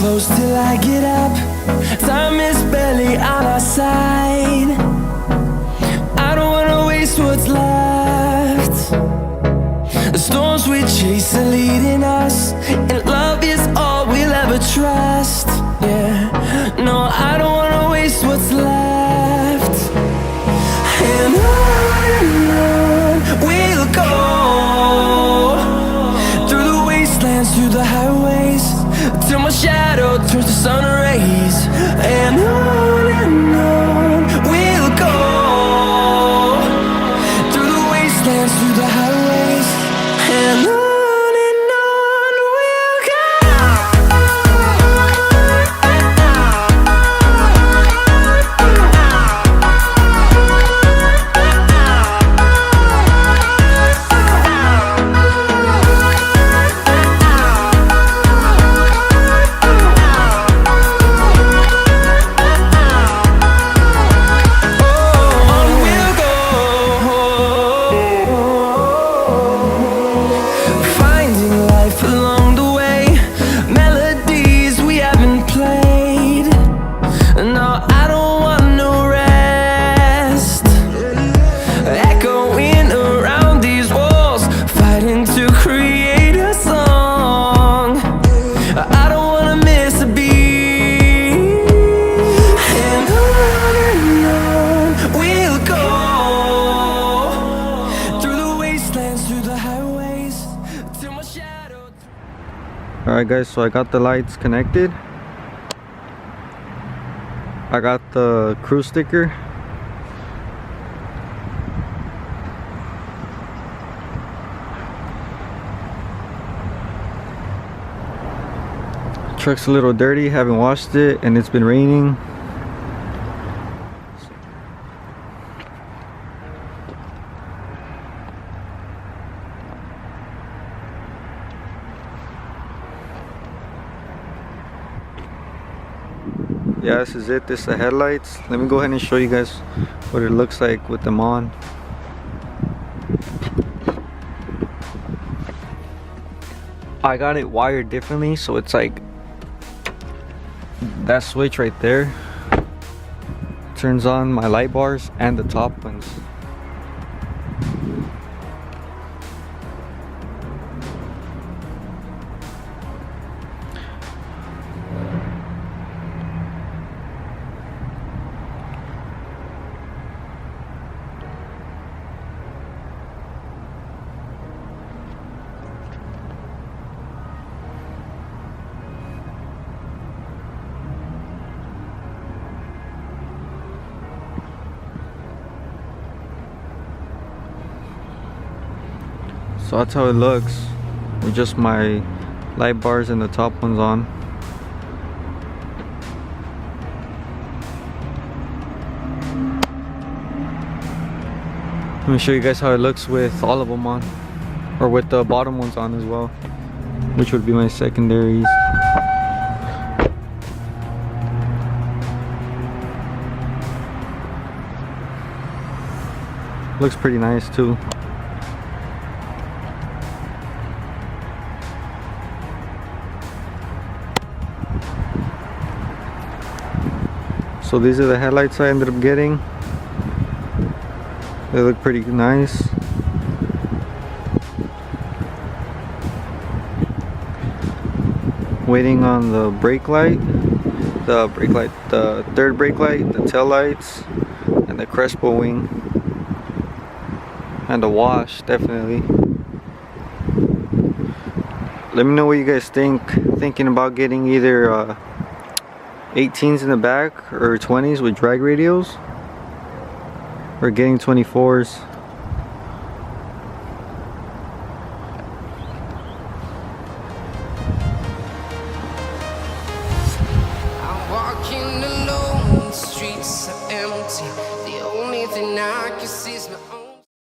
close till I get up. Time is barely on our side. I don't wanna waste what's left. The storms we chase are leading us, and love is all we'll ever trust. Yeah, no, I don't wanna waste what's left. And on we'll go, through the wastelands, through the highways, till my shadow turns to sun rays. And on we'll go, through the wastelands, through the highways, and on we'll go. Alright guys, so I got the lights connected. I got the crew sticker. Truck's a little dirty, haven't washed it, and it's been raining. Yeah, this is it. This is the headlights. Let me go ahead and show you guys what it looks like with them on. I got it wired differently, so it's like that switch right there turns on my light bars and the top ones. So that's how it looks with just my light bars and the top ones on. Let me show you guys how it looks with all of them on, or with the bottom ones on as well, which would be my secondaries. Looks pretty nice too. So these are the headlights I ended up getting. They look pretty nice. Waiting on the brake light, the third brake light, the tail lights, and the Crespo wing, and the wash, definitely. Let me know what you guys think. Thinking about getting either 18s in the back or 20s with drag radios, or getting 24s. I'm walking alone, the streets are empty. The only thing I can see is my